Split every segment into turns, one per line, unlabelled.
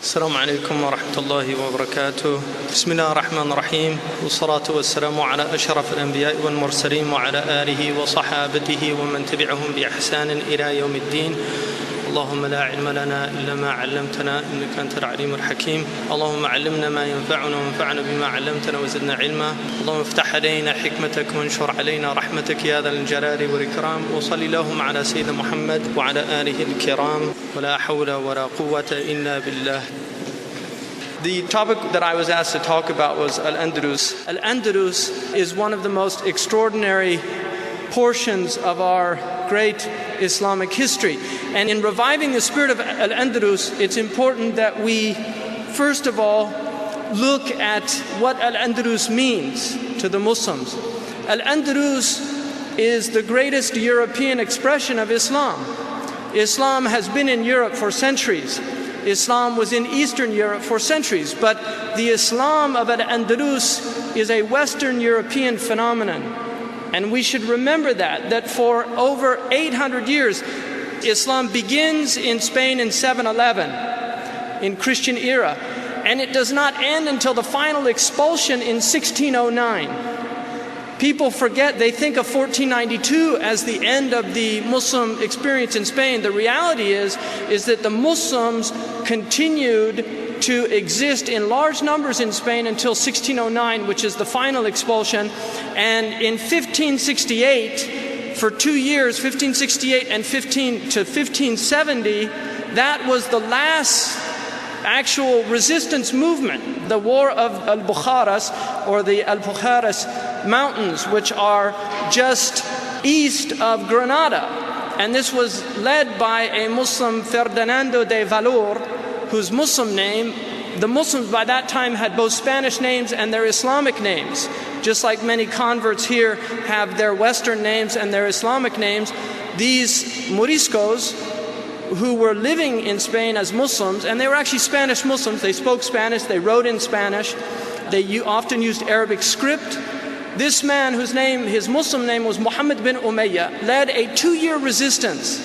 السلام عليكم ورحمة الله وبركاته. بسم الله الرحمن الرحيم، والصلاة والسلام على أشرف الأنبياء والمرسلين وعلى آله وصحابته ومن تبعهم بإحسان إلى يوم الدين. اللهم لا علم لنا إلا ما علمتنا إنك أنت العليم الحكيم. اللهم علمنا ما ينفعنا وانفعنا بما علمتنا وزدنا علما. اللهم افتح علينا حكمتك وانشر علينا رحمتك يا ذا الجلال والإكرام. وصل اللهم على سيدنا محمد وعلى آله الكرام. ولا حول ولا قوة إلا بالله. The topic that I was asked to talk about was Al-Andalus. Al-Andalus is one of the most extraordinary portions of our great Islamic history. And in reviving the spirit of Al-Andalus, it's important that we, first of all, look at what Al-Andalus means to the Muslims. Al-Andalus is the greatest European expression of Islam. Islam has been in Europe for centuries. Islam was in Eastern Europe for centuries. But the Islam of Al-Andalus is a Western European phenomenon. And we should remember that for over 800 years, Islam begins in Spain in 711, in Christian era. And it does not end until the final expulsion in 1609. People forget, they think of 1492 as the end of the Muslim experience in Spain. The reality is that the Muslims continued to exist in large numbers in Spain until 1609, which is the final expulsion. And in 1568, for 2 years, 1568 and 1570, that was the last actual resistance movement, the War of Al-Bukharas, or the Al-Bukharas Mountains, which are just east of Granada. And this was led by a Muslim, Ferdinando de Valor, whose Muslim name, the Muslims by that time had both Spanish names and their Islamic names. Just like many converts here have their Western names and their Islamic names, these Moriscos, who were living in Spain as Muslims, and they were actually Spanish Muslims, they spoke Spanish, they wrote in Spanish, they often used Arabic script. This man, his Muslim name was Muhammad bin Umayyah, led a 2-year resistance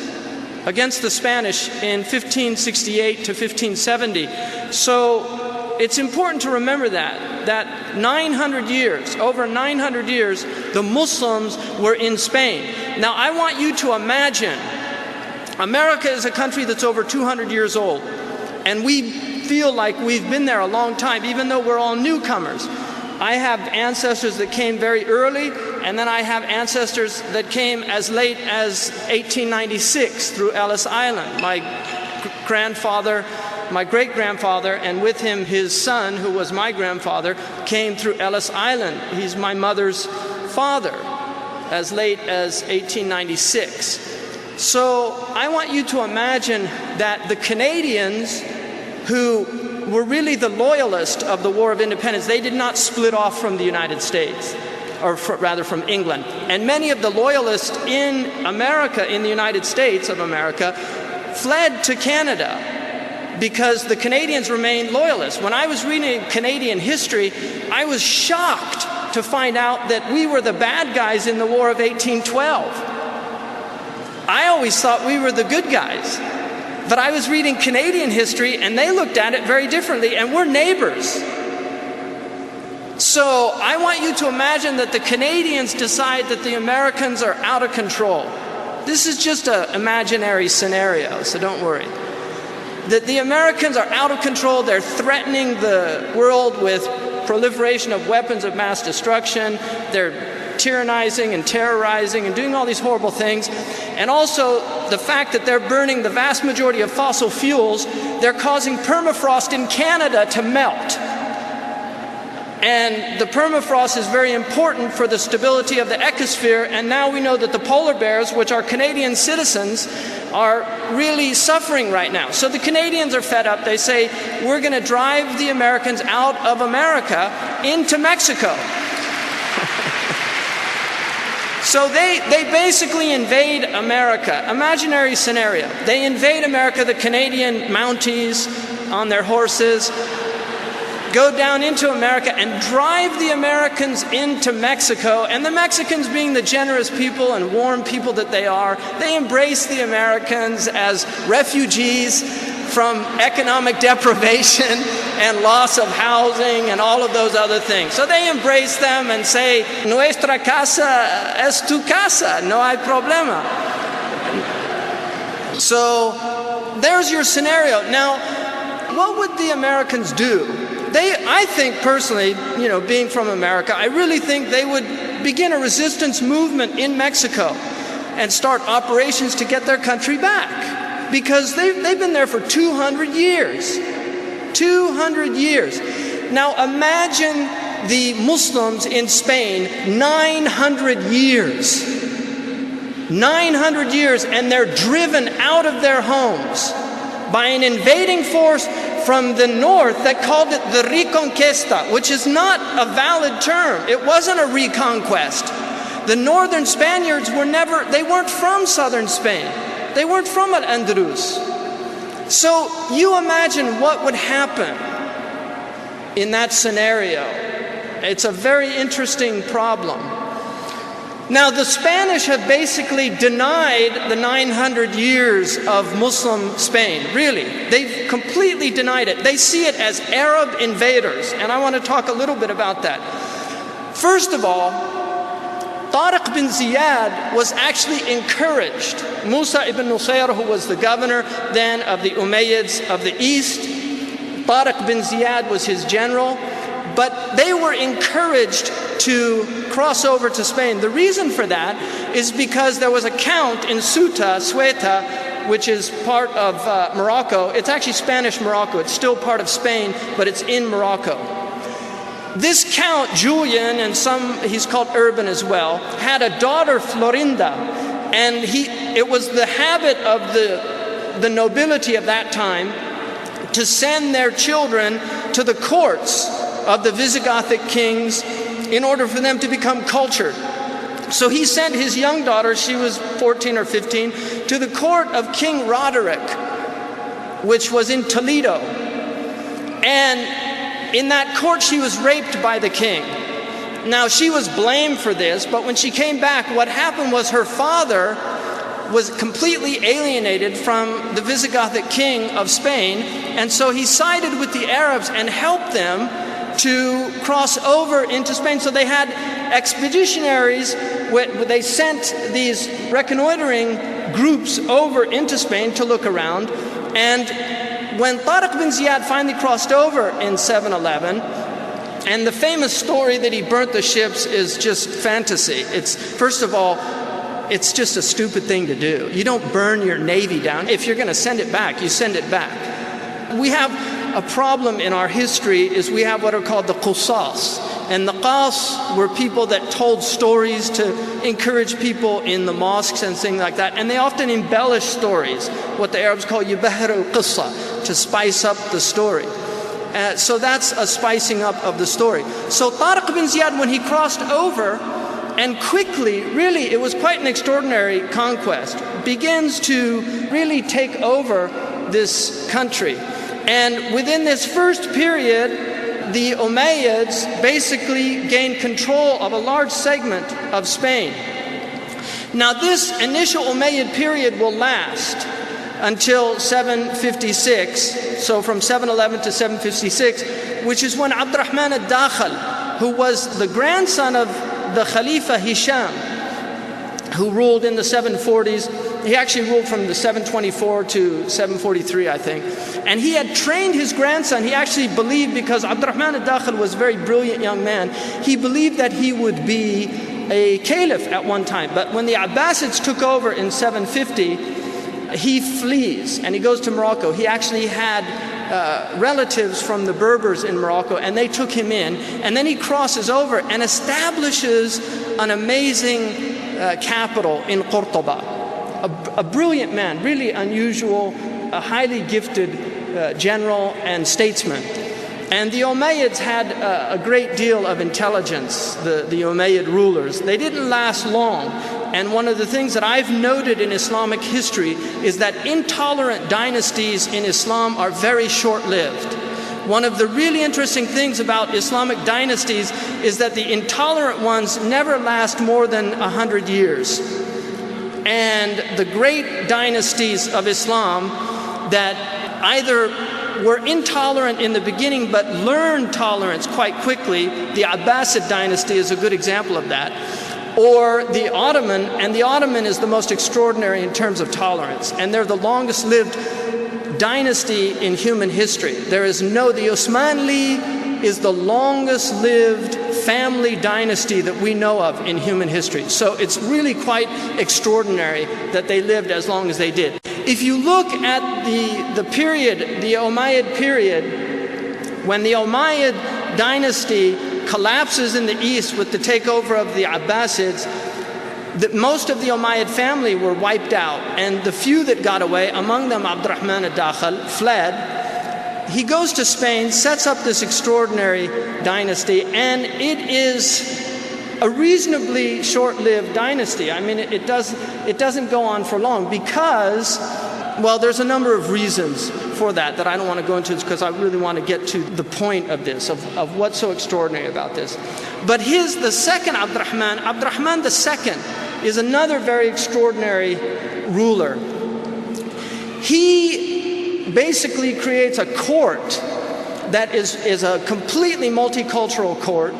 against the Spanish in 1568 to 1570. So it's important to remember that 900 years, over 900 years, the Muslims were in Spain. Now I want you to imagine, America is a country that's over 200 years old, and we feel like we've been there a long time, even though we're all newcomers. I have ancestors that came very early, and then I have ancestors that came as late as 1896 through Ellis Island. My grandfather, my great-grandfather, and with him his son, who was my grandfather, came through Ellis Island. He's my mother's father, as late as 1896. So I want you to imagine that the Canadians, who were really the loyalists of the War of Independence, they did not split off from the United States, or rather from England. And many of the loyalists in America, in the United States of America, fled to Canada because the Canadians remained loyalists. When I was reading Canadian history, I was shocked to find out that we were the bad guys in the War of 1812. I always thought we were the good guys. But I was reading Canadian history, and they looked at it very differently, and we're neighbors. So I want you to imagine that the Canadians decide that the Americans are out of control. This is just an imaginary scenario, so don't worry. That the Americans are out of control, they're threatening the world with proliferation of weapons of mass destruction, they're tyrannizing and terrorizing and doing all these horrible things. And also the fact that they're burning the vast majority of fossil fuels, they're causing permafrost in Canada to melt. And the permafrost is very important for the stability of the ecosphere, and now we know that the polar bears, which are Canadian citizens, are really suffering right now. So the Canadians are fed up. They say, we're going to drive the Americans out of America into Mexico. So they basically invade America. Imaginary scenario. They invade America, the Canadian Mounties on their horses, go down into America and drive the Americans into Mexico. And the Mexicans, being the generous people and warm people that they are, they embrace the Americans as refugees from economic deprivation and loss of housing and all of those other things. So they embrace them and say, nuestra casa es tu casa, no hay problema. So there's your scenario. Now, what would the Americans do? I think personally, being from America, I really think they would begin a resistance movement in Mexico and start operations to get their country back. Because they've been there for 200 years. 200 years. Now imagine the Muslims in Spain, 900 years. 900 years, and they're driven out of their homes by an invading force from the north that called it the Reconquista, which is not a valid term. It wasn't a reconquest. The northern Spaniards they weren't from southern Spain. They weren't from Al-Andalus. So you imagine what would happen in that scenario. It's a very interesting problem. Now, the Spanish have basically denied the 900 years of Muslim Spain, really. They've completely denied it. They see it as Arab invaders, and I want to talk a little bit about that. First of all, Tariq bin Ziyad was actually encouraged. Musa ibn Nusayr, who was the governor then of the Umayyads of the east, Tariq bin Ziyad was his general, but they were encouraged to cross over to Spain. The reason for that is because there was a count in Ceuta, which is part of Morocco. It's actually Spanish Morocco. It's still part of Spain, but it's in Morocco. This count, Julian, and he's called Urban as well, had a daughter, Florinda, and it was the habit of the nobility of that time to send their children to the courts of the Visigothic kings in order for them to become cultured. So he sent his young daughter, she was 14 or 15, to the court of King Roderick, which was in Toledo. And in that court, she was raped by the king. Now, she was blamed for this, but when she came back, what happened was her father was completely alienated from the Visigothic king of Spain, and so he sided with the Arabs and helped them to cross over into Spain. So they had expeditionaries, they sent these reconnoitering groups over into Spain to look around, and when Tariq bin Ziyad finally crossed over in 711, and the famous story that he burnt the ships is just fantasy. First of all, it's just a stupid thing to do. You don't burn your navy down. If you're going to send it back, you send it back. We have a problem in our history is we have what are called the qusas. And the qas were people that told stories to encourage people in the mosques and things like that. And they often embellish stories, what the Arabs call yubahir al-qissa, to spice up the story. So that's a spicing up of the story. So Tariq bin Ziyad, when he crossed over, and quickly, really, it was quite an extraordinary conquest, begins to really take over this country. And within this first period, the Umayyads basically gained control of a large segment of Spain. Now, this initial Umayyad period will last until 756, so from 711 to 756, which is when Abdurrahman al-Dakhil, who was the grandson of the Khalifa Hisham, who ruled in the 740s. He actually ruled from the 724 to 743, I think. And he had trained his grandson. He actually believed, because Abdurrahman al-Dakhil was a very brilliant young man, he believed that he would be a caliph at one time. But when the Abbasids took over in 750, he flees and he goes to Morocco. He actually had relatives from the Berbers in Morocco, and they took him in, and then he crosses over and establishes an amazing capital in Cordoba. A brilliant man, really unusual, a highly gifted general and statesman. And the Umayyads had a great deal of intelligence, the Umayyad rulers. They didn't last long. And one of the things that I've noted in Islamic history is that intolerant dynasties in Islam are very short-lived. One of the really interesting things about Islamic dynasties is that the intolerant ones never last more than 100 years. And the great dynasties of Islam that either were intolerant in the beginning but learned tolerance quite quickly. The Abbasid dynasty is a good example of that. Or the Ottoman, and the Ottoman is the most extraordinary in terms of tolerance, and they're the longest lived dynasty in human history. The Osmanli is the longest lived family dynasty that we know of in human history. So it's really quite extraordinary that they lived as long as they did. If you look at the period, the Umayyad period, when the Umayyad dynasty collapses in the east with the takeover of the Abbasids, that most of the Umayyad family were wiped out, and the few that got away, among them Abdurrahman al-Dakhil, fled. He goes to Spain, sets up this extraordinary dynasty, and it is a reasonably short-lived dynasty. I mean, it doesn't go on for long because, well, there's a number of reasons for that I don't want to go into, because I really want to get to the point of this, of what's so extraordinary about this. But the second Abdurrahman II, is another very extraordinary ruler. He basically creates a court that is a completely multicultural court.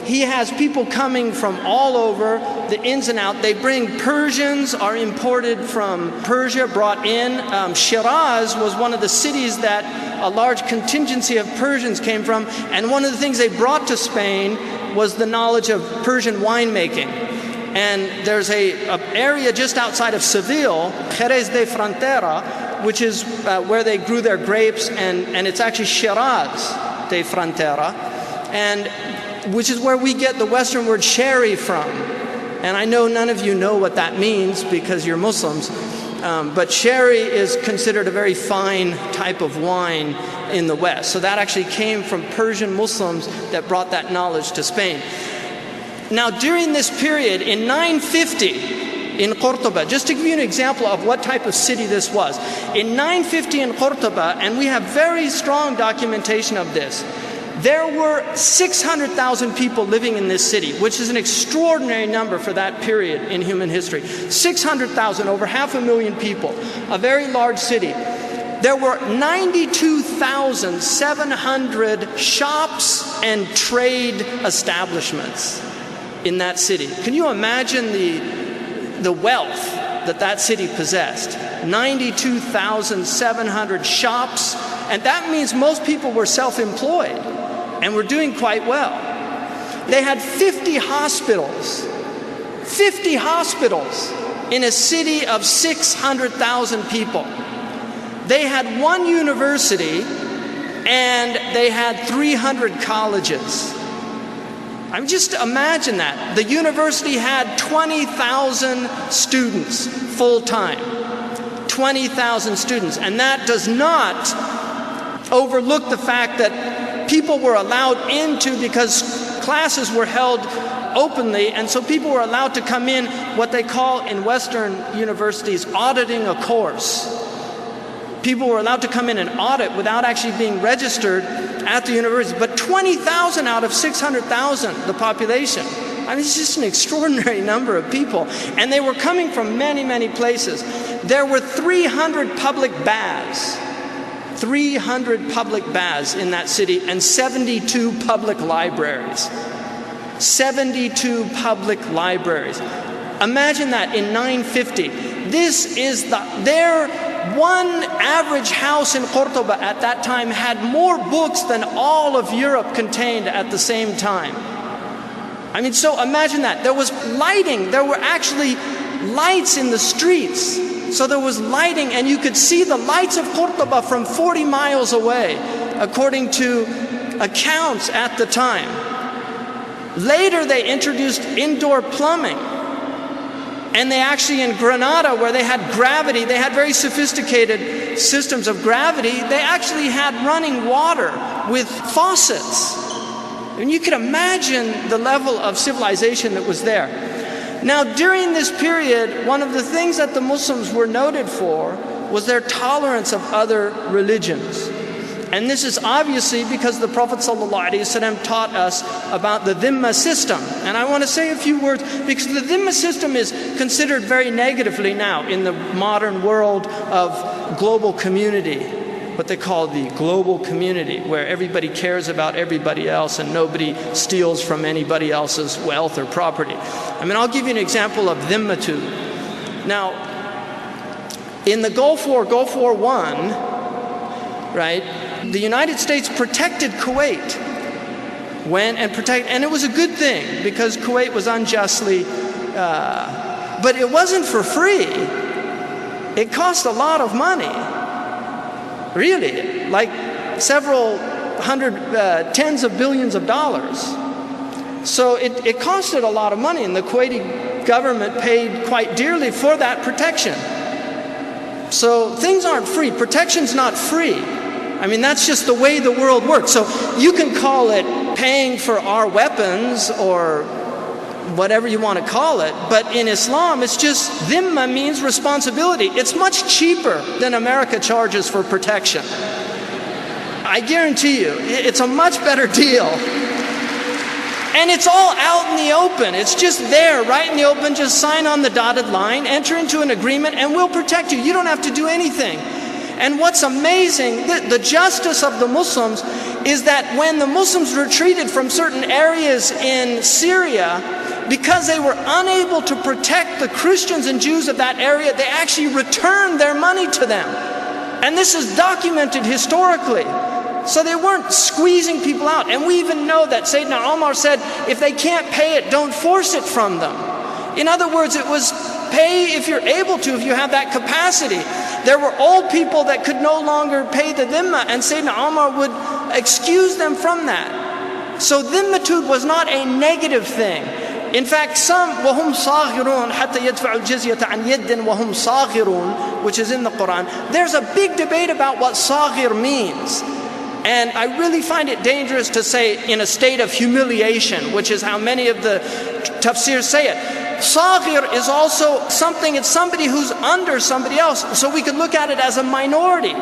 He has people coming from all over, the ins and out. They bring Persians, are imported from Persia, brought in. Shiraz was one of the cities that a large contingency of Persians came from. And one of the things they brought to Spain was the knowledge of Persian winemaking. And there's an area just outside of Seville, Jerez de Frontera, which is where they grew their grapes, and it's actually Shiraz de Frontera, and which is where we get the Western word sherry from. And I know none of you know what that means because you're Muslims, but sherry is considered a very fine type of wine in the West. So that actually came from Persian Muslims that brought that knowledge to Spain. Now, during this period, in 950, in Cordoba, just to give you an example of what type of city this was. In 950 in Cordoba, and we have very strong documentation of this, there were 600,000 people living in this city, which is an extraordinary number for that period in human history. 600,000, over 500,000 people, a very large city. There were 92,700 shops and trade establishments in that city. Can you imagine the wealth that city possessed? 92,700 shops, and that means most people were self-employed and were doing quite well. They had 50 hospitals in a city of 600,000 people. They had one university and they had 300 colleges. I mean, just imagine that. The university had 20,000 students full-time. 20,000 students. And that does not overlook the fact that people were allowed into, because classes were held openly, and so people were allowed to come in, what they call in Western universities, auditing a course. People were allowed to come in and audit without actually being registered at the university. But 20,000 out of 600,000, the population. I mean, it's just an extraordinary number of people. And they were coming from many, many places. There were 300 public baths. 300 public baths in that city, and 72 public libraries. 72 public libraries. Imagine that in 950. This is their one average house in Cordoba at that time had more books than all of Europe contained at the same time. I mean, so imagine that. There was lighting. There were actually lights in the streets. So there was lighting, and you could see the lights of Cordoba from 40 miles away, according to accounts at the time. Later, they introduced indoor plumbing. And they actually, in Granada, where they had gravity, they had very sophisticated systems of gravity, they actually had running water with faucets. And you can imagine the level of civilization that was there. Now, during this period, one of the things that the Muslims were noted for was their tolerance of other religions. And this is obviously because the Prophet ﷺ taught us about the dhimma system. And I want to say a few words, because the dhimma system is considered very negatively now in the modern world of global community. what they call the global community, where everybody cares about everybody else and nobody steals from anybody else's wealth or property. I mean, I'll give you an example of dhimmatude. Now, in the Gulf War I, right, the United States protected Kuwait, and it was a good thing because Kuwait was unjustly, but it wasn't for free. It cost a lot of money, really, like several hundred, tens of billions of dollars. So it costed a lot of money, and the Kuwaiti government paid quite dearly for that protection. So things aren't free. Protection's not free. I mean, that's just the way the world works. So you can call it paying for our weapons or whatever you want to call it, but in Islam it's just dhimma means responsibility. It's much cheaper than America charges for protection. I guarantee you, it's a much better deal. And it's all out in the open. It's just there, right in the open. Just sign on the dotted line, enter into an agreement, and we'll protect you. You don't have to do anything. And what's amazing, the justice of the Muslims is that when the Muslims retreated from certain areas in Syria, because they were unable to protect the Christians and Jews of that area, they actually returned their money to them. And this is documented historically. So they weren't squeezing people out. And we even know that Sayyidina Umar said, if they can't pay it, don't force it from them. In other words, it was pay if you're able to, if you have that capacity. There were old people that could no longer pay the dhimma, and Sayyidina Umar would excuse them from that. So dhimmatude was not a negative thing. In fact, some وَهُمْ صَاغِرُونَ حَتَّى يَدْفَعُوا الْجِزْيَةَ عَنْ يَدٍ وَهُمْ صَاغِرُونَ, which is in the Quran. There's a big debate about what صَاغِر means. And I really find it dangerous to say in a state of humiliation, which is how many of the tafsirs say it. Saghir is also something, it's somebody who's under somebody else. So we could look at it as a minority.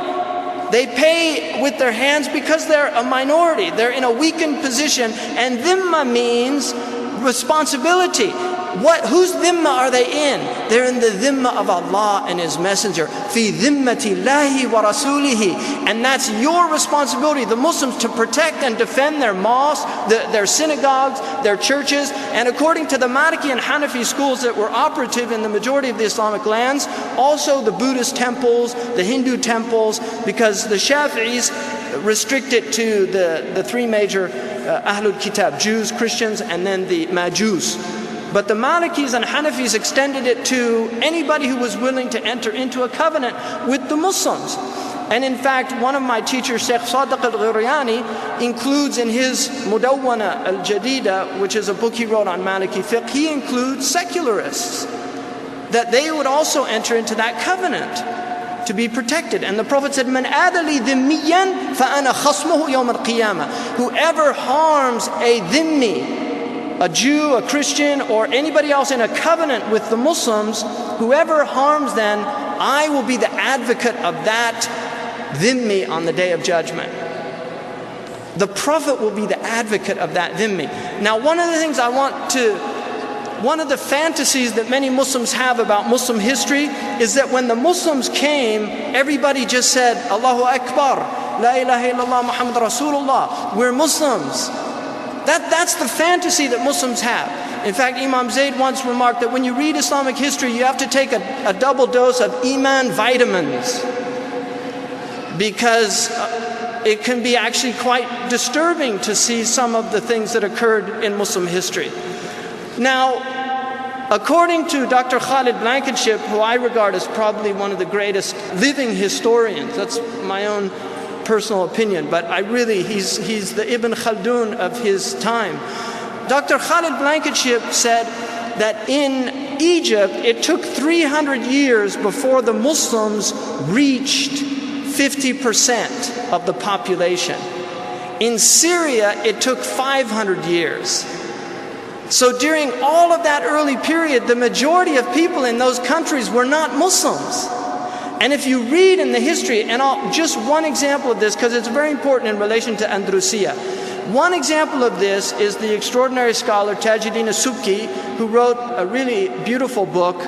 They pay with their hands because they're a minority. They're in a weakened position. And dhimma means responsibility. Whose dhimma are they in? They're in the dhimma of Allah and His Messenger. Fi dhimmati Allahi wa rasulihi. And that's your responsibility, the Muslims, to protect and defend their mosques, their synagogues, their churches. And according to the Maliki and Hanafi schools that were operative in the majority of the Islamic lands, also the Buddhist temples, the Hindu temples, because the Shafi'is restrict it to the three major Ahlul Kitab, Jews, Christians, and then the Majus. But the Malikis and Hanafis extended it to anybody who was willing to enter into a covenant with the Muslims. And in fact, one of my teachers, Shaykh Sadiq al-Ghirayani, includes in his Mudawwana al-Jadida, which is a book he wrote on Maliki fiqh, he includes secularists, that they would also enter into that covenant to be protected. And the Prophet said, "Man adali dhimmiyan fa ana khasmuhu yawm al-qiyamah." Whoever harms a dhimmi, a Jew, a Christian, or anybody else in a covenant with the Muslims, whoever harms them, I will be the advocate of that dhimmi on the Day of Judgment. The Prophet will be the advocate of that dhimmi. Now, one of the fantasies that many Muslims have about Muslim history is that when the Muslims came, everybody just said, Allahu Akbar, La ilaha illallah Muhammad Rasulullah, we're Muslims. That's the fantasy that Muslims have. In fact, Imam Zayd once remarked that when you read Islamic history, you have to take a double dose of Iman vitamins, because it can be actually quite disturbing to see some of the things that occurred in Muslim history. Now, according to Dr. Khalid Blankenship, who I regard as probably one of the greatest living historians, that's my own personal opinion, but he's the Ibn Khaldun of his time. Dr. Khalid Blankenship said that in Egypt, it took 300 years before the Muslims reached 50% of the population. In Syria, it took 500 years. So during all of that early period, the majority of people in those countries were not Muslims. And if you read in the history, and just one example of this, because it's very important in relation to Andalusia. One example of this is the extraordinary scholar Tajuddin as-Subki, who wrote a really beautiful book,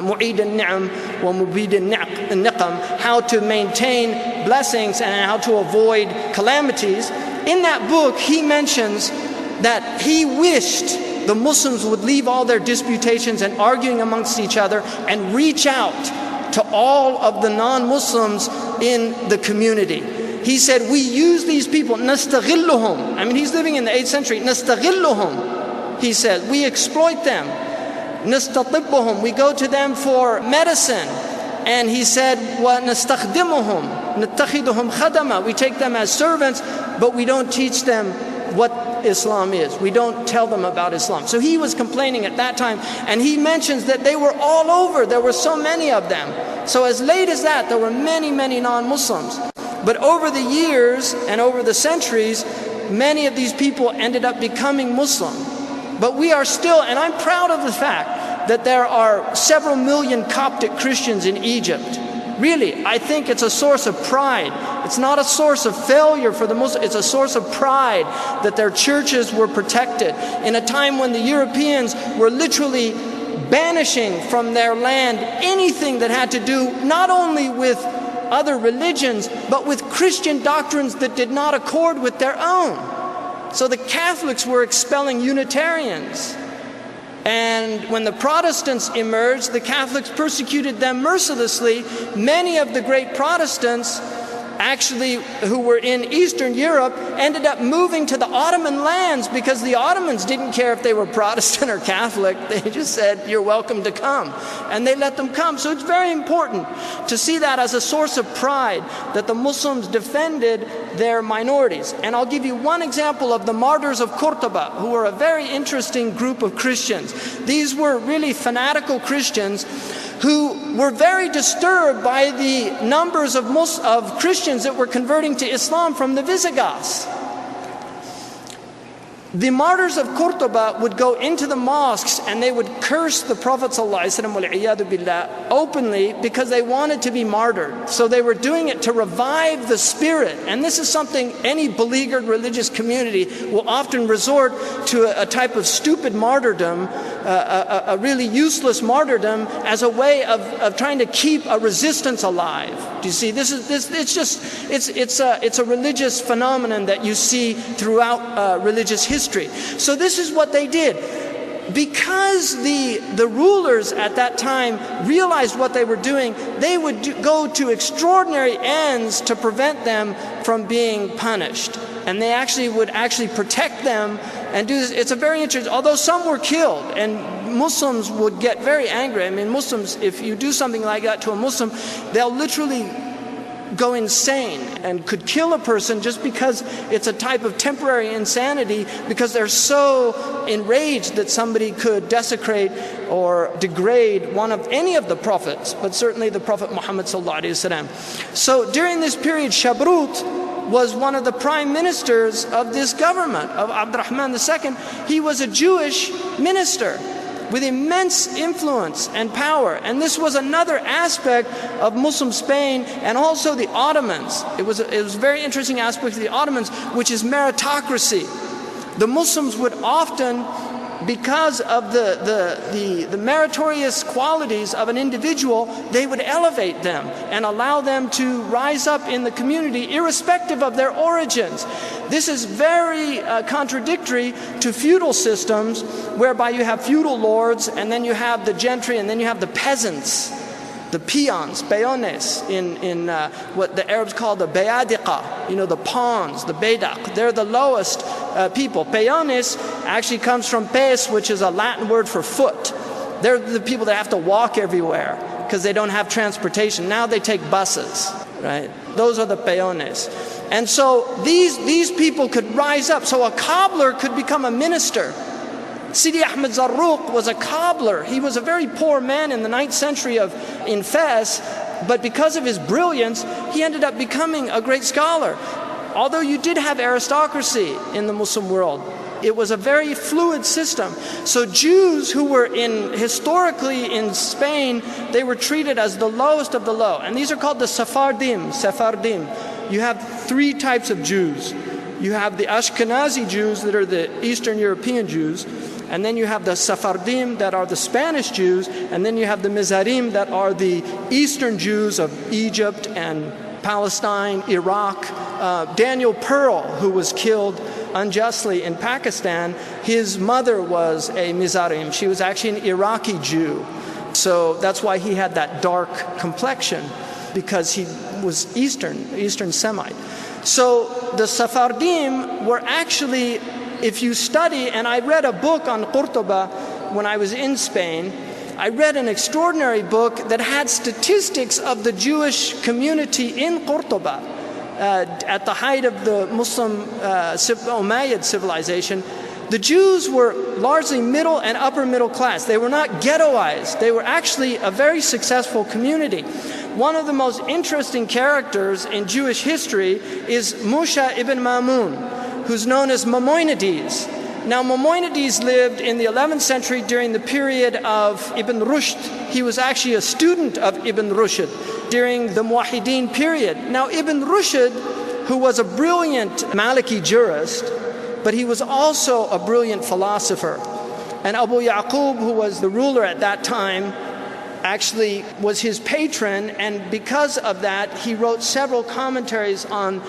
mu'id al-ni'am wa mubid al-niqam, how to maintain blessings and how to avoid calamities. In that book, he mentions that he wished the Muslims would leave all their disputations and arguing amongst each other and reach out to all of the non-Muslims in the community. He said, we use these people, nastaghilluhum. I mean, he's living in the 8th century. Nastaghilluhum, he said, we exploit them. Nastatibbuhum, we go to them for medicine. And he said, wa nastakhdimuhum, nattakhiduhum khadama, we take them as servants, but we don't teach them what Islam is. We don't tell them about Islam. So he was complaining at that time, and he mentions that they were all over. There were so many of them. So as late as that, there were many, many non-Muslims. But over the years and over the centuries, many of these people ended up becoming Muslim. But we are still, and I'm proud of the fact that there are several million Coptic Christians in Egypt. Really, I think it's a source of pride. It's not a source of failure for the Muslims. It's a source of pride that their churches were protected in a time when the Europeans were literally banishing from their land anything that had to do not only with other religions, but with Christian doctrines that did not accord with their own. So the Catholics were expelling Unitarians. And when the Protestants emerged, the Catholics persecuted them mercilessly. Many of the great Protestants, actually, who were in Eastern Europe, ended up moving to the Ottoman lands because the Ottomans didn't care if they were Protestant or Catholic. They just said, you're welcome to come. And they let them come. So it's very important to see that as a source of pride, that the Muslims defended their minorities. And I'll give you one example of the martyrs of Cordoba, who were a very interesting group of Christians. These were really fanatical Christians who were very disturbed by the numbers of Christians that were converting to Islam from the Visigoths. The martyrs of Cordoba would go into the mosques and they would curse the Prophet ﷺ openly because they wanted to be martyred. So they were doing it to revive the spirit. And this is something any beleaguered religious community will often resort to, a type of stupid martyrdom, a really useless martyrdom as a way of trying to keep a resistance alive. Do you see? It's a religious phenomenon that you see throughout religious history. So this is what they did. Because the rulers at that time realized what they were doing, they would go to extraordinary ends to prevent them from being punished. And they would protect them and do this. It's a very interesting, although some were killed, and Muslims would get very angry. I mean, Muslims, if you do something like that to a Muslim, they'll literally go insane and could kill a person just because it's a type of temporary insanity, because they're so enraged that somebody could desecrate or degrade any of the prophets, but certainly the Prophet Muhammad sallallahu alaihi wasallam. So during this period, Shabrut was one of the prime ministers of this government of Abdurrahman II. He was a Jewish minister with immense influence and power. And this was another aspect of Muslim Spain, and also the Ottomans. It was a very interesting aspect of the Ottomans, which is meritocracy. The Muslims would often, because of the meritorious qualities of an individual, they would elevate them and allow them to rise up in the community irrespective of their origins. This is very contradictory to feudal systems, whereby you have feudal lords, and then you have the gentry, and then you have the peasants, the peons, peones, in what the Arabs call the bayadiqa, the pawns, the bedak. They're the lowest people. Peones actually comes from pes, which is a Latin word for foot. They're the people that have to walk everywhere because they don't have transportation. Now they take buses, right? Those are the peones. And so these people could rise up. So a cobbler could become a minister. Sidi Ahmed Zarruq was a cobbler. He was a very poor man in the 9th century in Fez, but because of his brilliance, he ended up becoming a great scholar. Although you did have aristocracy in the Muslim world, it was a very fluid system. So Jews who were historically in Spain, they were treated as the lowest of the low. And these are called the Sephardim. You have 3 types of Jews. You have the Ashkenazi Jews, that are the Eastern European Jews.
And then you have the Sephardim that are the Spanish Jews, and then you have the Mizarim that are the Eastern Jews of Egypt and Palestine, Iraq. Daniel Pearl, who was killed unjustly in Pakistan, his mother was a Mizarim. She was actually an Iraqi Jew. So that's why he had that dark complexion, because he was Eastern Semite. So the Sephardim were actually, if you study, and I read a book on Qurtuba when I was in Spain, I read an extraordinary book that had statistics of the Jewish community in Qurtuba at the height of the Muslim Umayyad civilization. The Jews were largely middle and upper middle class. They were not ghettoized. They were actually a very successful community. One of the most interesting characters in Jewish history is Musha ibn Mamun, who's known as Maimonides. Now, Maimonides lived in the 11th century during the period of Ibn Rushd. He was actually a student of Ibn Rushd during the Muwahhideen period. Now, Ibn Rushd, who was a brilliant Maliki jurist, but he was also a brilliant philosopher. And Abu Yaqub, who was the ruler at that time, actually was his patron, and because of that, he wrote several commentaries on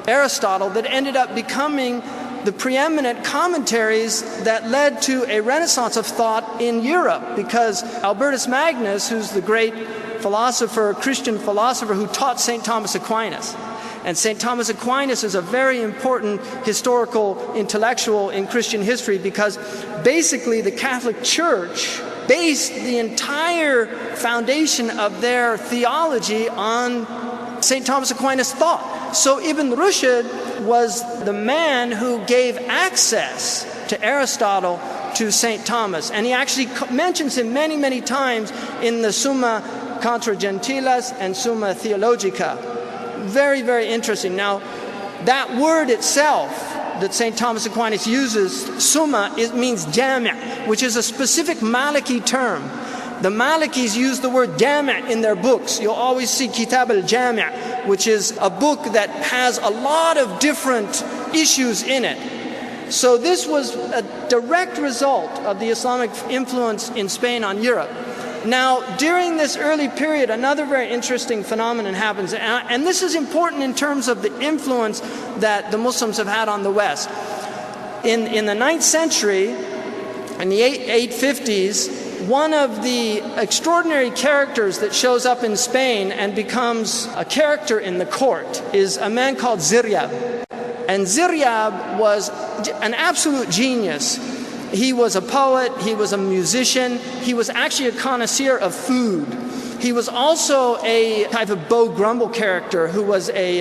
Aristotle that ended up becoming the preeminent commentaries that led to a renaissance of thought in Europe, because Albertus Magnus, who's the great philosopher, Christian philosopher who taught St. Thomas Aquinas, and St. Thomas Aquinas is a very important historical intellectual in Christian history, because basically the Catholic Church based the entire foundation of their theology on St. Thomas Aquinas' thought. So Ibn Rushd was the man who gave access to Aristotle to St. Thomas. And he actually mentions him many, many times in the Summa Contra Gentiles and Summa Theologica. Very, very interesting. Now, that word itself that St. Thomas Aquinas uses, Summa, it means jami', which is a specific Maliki term. The Malikis use the word jami' in their books. You'll always see Kitab al-Jami', which is a book that has a lot of different issues in it. So this was a direct result of the Islamic influence in Spain on Europe. Now, during this early period, another very interesting phenomenon happens, and this is important in terms of the influence that the Muslims have had on the West. In the 9th century, in the 850s, one of the extraordinary characters that shows up in Spain and becomes a character in the court is a man called Ziryab. And Ziryab was an absolute genius. He was a poet, he was a musician, he was actually a connoisseur of food. He was also a type of Beau Grumble character who was a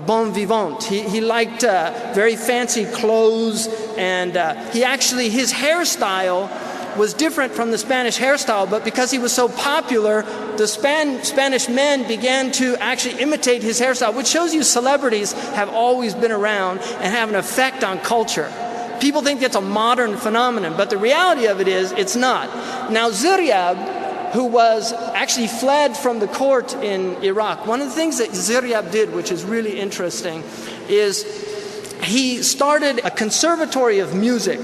bon vivant. He liked very fancy clothes, and his hairstyle was different from the Spanish hairstyle, but because he was so popular, the Spanish men began to actually imitate his hairstyle, which shows you celebrities have always been around and have an effect on culture. People think it's a modern phenomenon, but the reality of it is it's not. Now, Ziryab, who was actually fled from the court in Iraq, one of the things that Ziryab did, which is really interesting, is he started a conservatory of music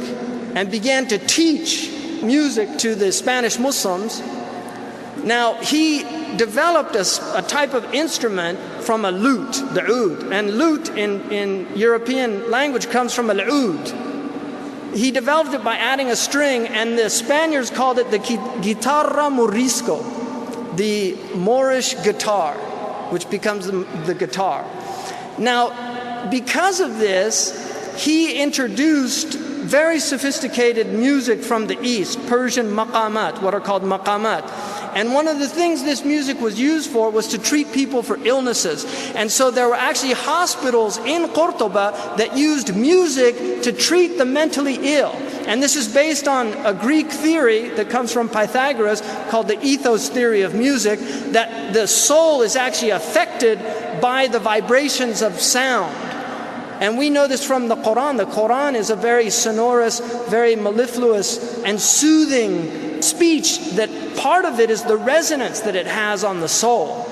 and began to teach music to the Spanish Muslims. Now, he developed a type of instrument from a lute, the oud, and lute in European language comes from al-oud. He developed it by adding a string, and the Spaniards called it the guitarra morisco, the Moorish guitar, which becomes the guitar. Now, because of this, he introduced very sophisticated music from the East, Persian maqamat, what are called maqamat. And one of the things this music was used for was to treat people for illnesses. And so there were actually hospitals in Cordoba that used music to treat the mentally ill. And this is based on a Greek theory that comes from Pythagoras called the ethos theory of music, that the soul is actually affected by the vibrations of sound. And we know this from the Quran. The Quran is a very sonorous, very mellifluous and soothing speech, that part of it is the resonance that it has on the soul.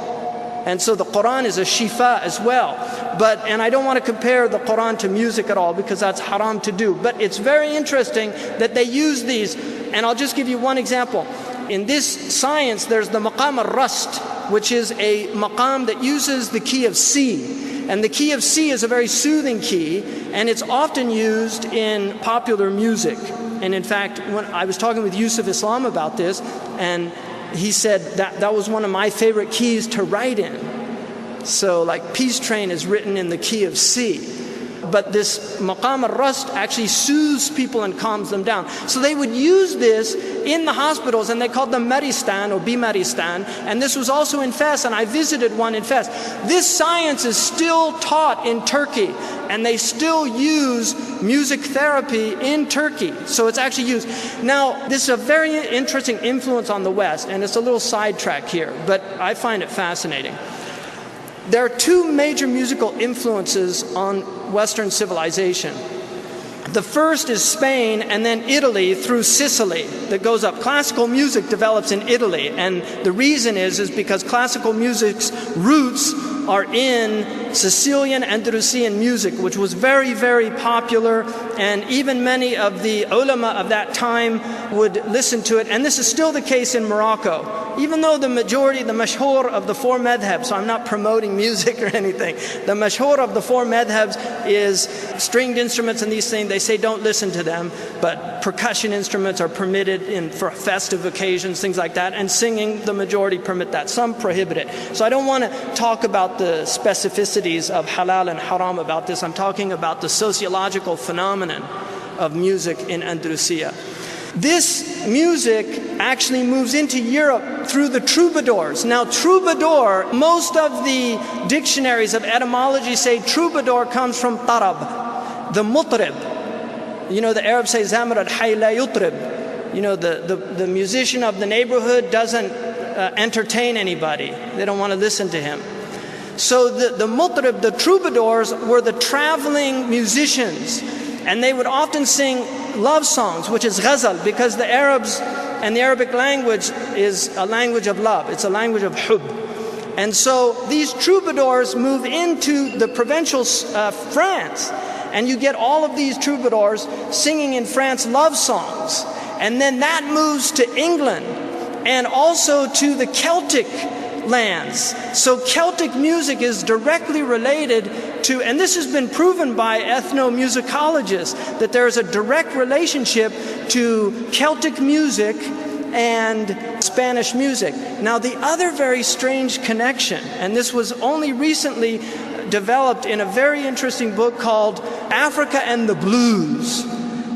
And so the Quran is a shifa as well. And I don't want to compare the Quran to music at all because that's haram to do. But it's very interesting that they use these. And I'll just give you one example. In this science, there's the maqam al-rast, which is a maqam that uses the key of C. And the key of C is a very soothing key, and it's often used in popular music. And in fact, when I was talking with Yusuf Islam about this, and he said that was one of my favorite keys to write in. So like Peace Train is written in the key of C. But this maqam al-rast actually soothes people and calms them down. So they would use this in the hospitals, and they called them Meristan or Bimaristan. And this was also in Fes, and I visited one in Fes. This science is still taught in Turkey, and they still use music therapy in Turkey. So it's actually used. Now, this is a very interesting influence on the West, and it's a little sidetrack here, but I find it fascinating. There are two major musical influences on Western civilization. The first is Spain and then Italy through Sicily that goes up. Classical music develops in Italy, and the reason is because classical music's roots are in Sicilian Andalusian music, which was very, very popular, and even many of the ulama of that time would listen to it. And this is still the case in Morocco. Even though the majority, the mashhur of the four madhabs, so I'm not promoting music or anything, the mashhur of the four madhabs is stringed instruments and these things. They say don't listen to them, but percussion instruments are permitted for festive occasions, things like that, and singing, the majority permit that. Some prohibit it. So I don't want to talk about the specificities of halal and haram about this. I'm talking about the sociological phenomenon of music in Andalusia. This music actually moves into Europe through the troubadours. Now, troubadour, most of the dictionaries of etymology say troubadour comes from tarab, the mutrib. You know, the Arabs say zamar al-hayy la yutrib. You know, the musician of the neighborhood doesn't entertain anybody. They don't want to listen to him. So the mutrib, the troubadours, were the traveling musicians. And they would often sing love songs, which is ghazal, because the Arabs and the Arabic language is a language of love. It's a language of hub. And so these troubadours move into the provincial France. And you get all of these troubadours singing in France love songs. And then that moves to England and also to the Celtic lands. So Celtic music is directly related to, and this has been proven by ethnomusicologists, that there is a direct relationship to Celtic music and Spanish music. Now, the other very strange connection, and this was only recently developed in a very interesting book called Africa and the Blues,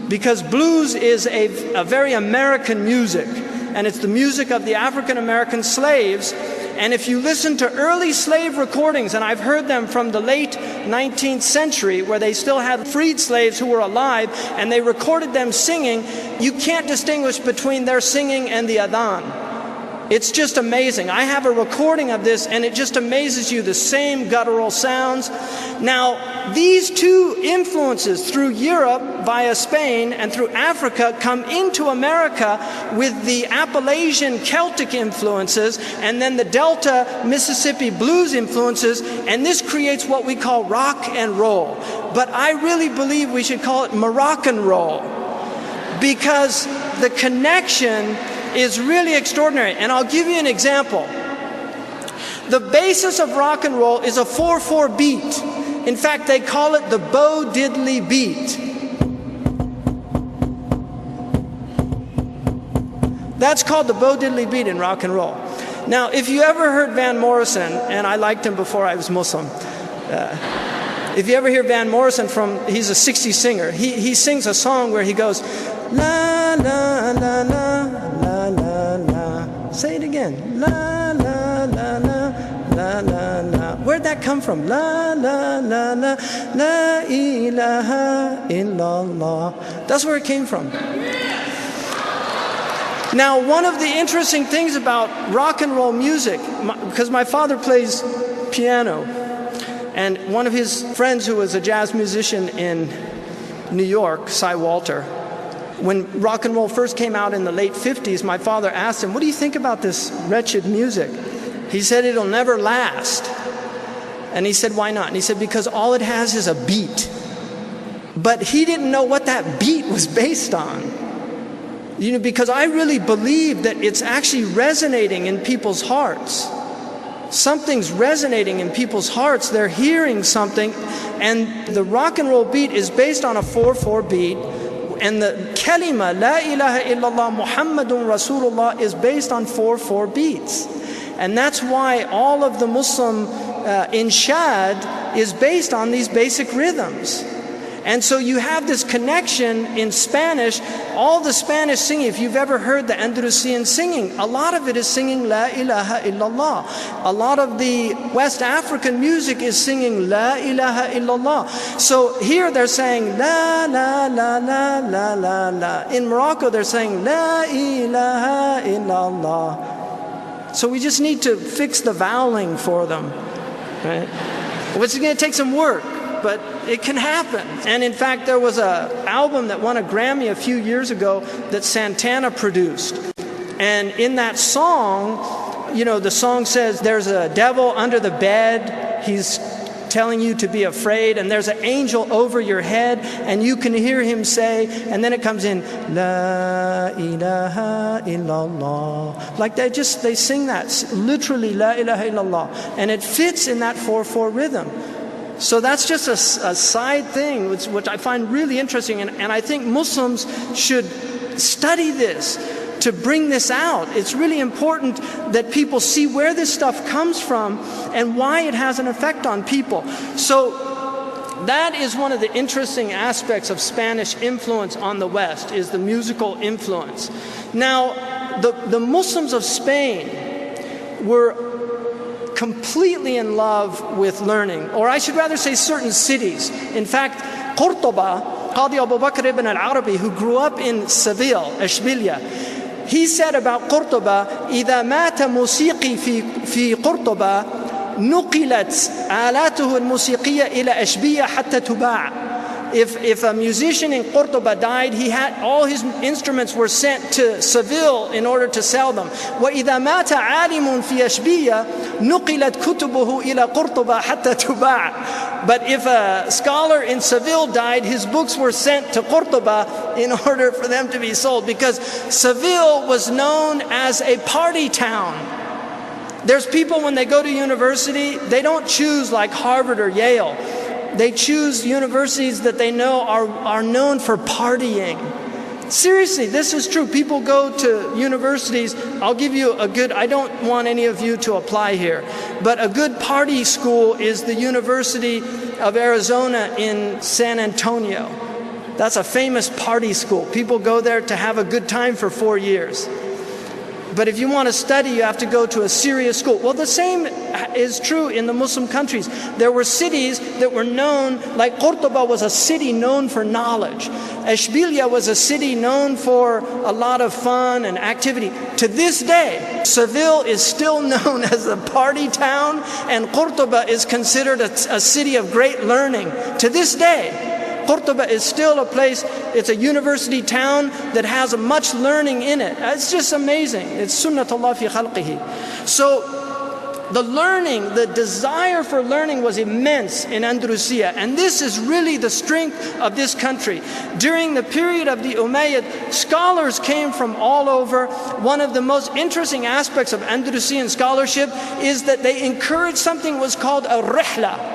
because blues is a very American music, and it's the music of the African American slaves. And if you listen to early slave recordings, and I've heard them from the late 19th century, where they still had freed slaves who were alive, and they recorded them singing, you can't distinguish between their singing and the adhan. It's just amazing. I have a recording of this, and it just amazes you, the same guttural sounds. Now, these two influences through Europe via Spain and through Africa come into America with the Appalachian Celtic influences and then the Delta Mississippi blues influences, and this creates what we call rock and roll. But I really believe we should call it Moroccan roll, because the connection is really extraordinary. And I'll give you an example. The basis of rock and roll is a 4/4 beat. In fact, they call it the Bo Diddley beat. That's called the Bo Diddley beat in rock and roll. Now, if you ever heard Van Morrison, and I liked him before I was Muslim, if you ever hear Van Morrison he's a 60s singer, he sings a song where he goes, la, la, la, la, la, la, la. Say it again. La, la, la, la, la, la, la. Where'd that come from? La, la, la, la, la ilaha illallah. That's where it came from. Now, one of the interesting things about rock and roll music, because my father plays piano, and one of his friends who was a jazz musician in New York, Cy Walter, when rock and roll first came out in the late 50s, my father asked him, what do you think about this wretched music? He said, it'll never last. And he said, why not? And he said, because all it has is a beat. But he didn't know what that beat was based on. Because I really believe that it's actually resonating in people's hearts. Something's resonating in people's hearts. They're hearing something. And the rock and roll beat is based on a 4/4 beat. And the kalima, La ilaha illallah Muhammadun Rasulullah, is based on 4/4 beats. And that's why all of the Muslim inshad is based on these basic rhythms. And so you have this connection in Spanish. All the Spanish singing, if you've ever heard the Andalusian singing, a lot of it is singing La ilaha illallah. A lot of the West African music is singing La ilaha illallah. So here they're saying La la la la la la la. In Morocco they're saying La ilaha illallah. So we just need to fix the voweling for them, right? Which is going to take some work, but it can happen. And in fact, there was an album that won a Grammy a few years ago that Santana produced. And in that song, the song says there's a devil under the bed. He's telling you to be afraid. And there's an angel over your head. And you can hear him say, and then it comes in, La ilaha illallah. Like they sing that, literally La ilaha illallah. And it fits in that 4/4 rhythm. So that's just a side thing, which I find really interesting. And I think Muslims should study this to bring this out. It's really important that people see where this stuff comes from and why it has an effect on people. So that is one of the interesting aspects of Spanish influence on the West, is the musical influence. Now, the Muslims of Spain were completely in love with learning, or I should rather say certain cities. In fact, Cordoba, Qadi Abu Bakr ibn al-Arabi, who grew up in Seville, Ashbilia, he said about Cordoba, إذا مات موسيقي في قرطبة نقلت آلاته الموسيقية إلى أشبية حتى تباع. If a musician in Cordoba died, all his instruments were sent to Seville in order to sell them. وَإِذَا مَاتَ عَالِمٌ فِي أَشْبِيَّةٍ نُقِلَتْ كُتُبُهُ إِلَى قُرْطُبَةَ حَتَّى تُبَاعَ. But if a scholar in Seville died, his books were sent to Cordoba in order for them to be sold, because Seville was known as a party town. There's people, when they go to university, they don't choose like Harvard or Yale. They choose universities that they know are known for partying. Seriously, this is true. People go to universities. I'll give you I don't want any of you to apply here, but a good party school is the University of Arizona in San Antonio. That's a famous party school. People go there to have a good time for 4 years. But if you want to study, you have to go to a serious school. Well, the same is true in the Muslim countries. There were cities that were known, like Cordoba was a city known for knowledge. Ashbilia was a city known for a lot of fun and activity. To this day, Seville is still known as a party town, and Cordoba is considered a city of great learning. To this day, Cordoba is still a place, it's a university town that has much learning in it. It's just amazing. It's sunnatullah fi khalqihi. So the learning, the desire for learning was immense in Andalusia. And this is really the strength of this country. During the period of the Umayyad, scholars came from all over. One of the most interesting aspects of Andalusian scholarship is that they encouraged something was called a rihla.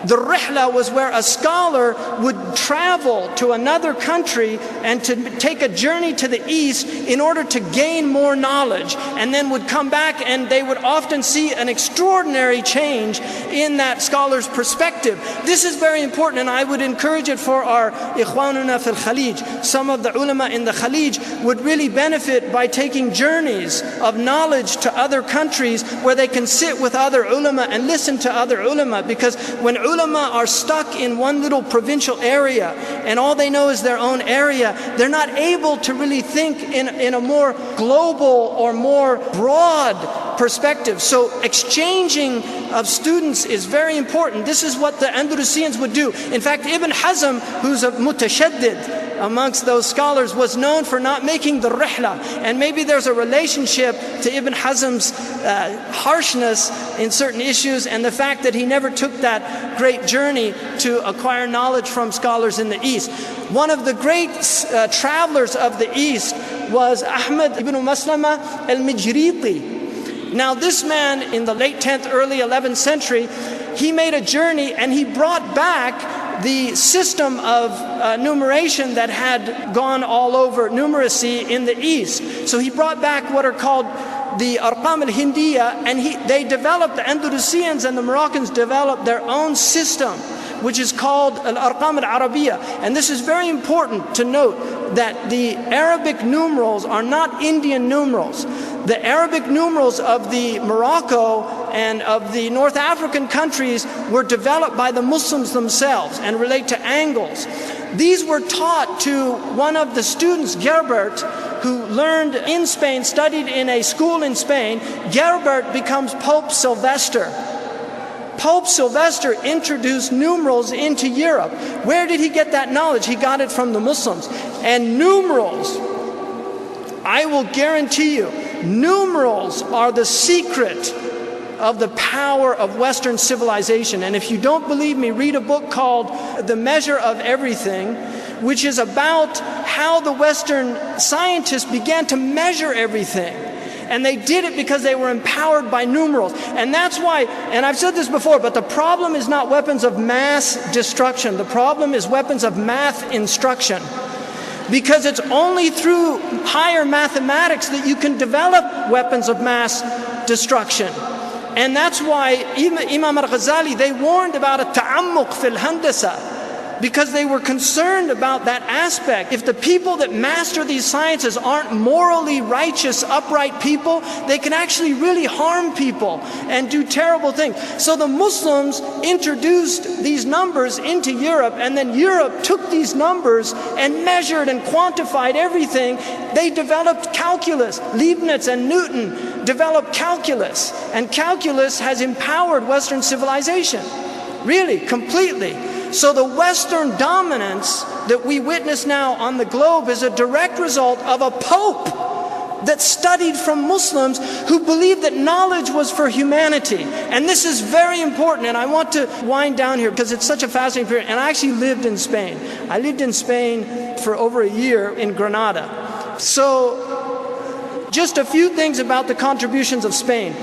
The rihla was where a scholar would travel to another country and to take a journey to the east in order to gain more knowledge, and then would come back, and they would often see an extraordinary change in that scholar's perspective. This is very important, and I would encourage it for our ikhwanuna fil Khalij. Some of the ulama in the Khalij would really benefit by taking journeys of knowledge to other countries where they can sit with other ulama and listen to other ulama, because when ulama are stuck in one little provincial area and all they know is their own area, they're not able to really think in a more global or more broad perspective. So exchanging of students is very important. This is what the Andalusians would do. In fact, Ibn Hazm, who's a mutashaddid, amongst those scholars, was known for not making the rihla. And maybe there's a relationship to Ibn Hazm's harshness in certain issues and the fact that he never took that great journey to acquire knowledge from scholars in the East. One of the great travelers of the East was Ahmad ibn Maslama al-Mijriti. Now this man in the late 10th, early 11th century, he made a journey and he brought back the system of numeration that had gone all over numeracy in the East. So he brought back what are called the Arqam al-Hindiya, and they developed, the Andalusians and the Moroccans developed their own system, which is called Al-Arqam al-Arabiya. And this is very important to note that the Arabic numerals are not Indian numerals. The Arabic numerals of the Morocco and of the North African countries were developed by the Muslims themselves and relate to angles. These were taught to one of the students, Gerbert, who learned in Spain, studied in a school in Spain. Gerbert becomes Pope Sylvester. Pope Sylvester introduced numerals into Europe. Where did he get that knowledge? He got it from the Muslims. And numerals, I will guarantee you, numerals are the secret of the power of Western civilization. And if you don't believe me, read a book called The Measure of Everything, which is about how the Western scientists began to measure everything. And they did it because they were empowered by numerals. And that's why, and I've said this before, but the problem is not weapons of mass destruction. The problem is weapons of math instruction. Because it's only through higher mathematics that you can develop weapons of mass destruction. And that's why Imam al-Ghazali, they warned about a ta'ammuq fil handasa, because they were concerned about that aspect. If the people that master these sciences aren't morally righteous, upright people, they can actually really harm people and do terrible things. So the Muslims introduced these numbers into Europe, and then Europe took these numbers and measured and quantified everything. They developed calculus. Leibniz and Newton developed calculus, and calculus has empowered Western civilization, really, completely. So the Western dominance that we witness now on the globe is a direct result of a pope that studied from Muslims who believed that knowledge was for humanity. And this is very important, and I want to wind down here because it's such a fascinating period. And I actually lived in Spain. I lived in Spain for over a year in Granada. So just a few things about the contributions of Spain.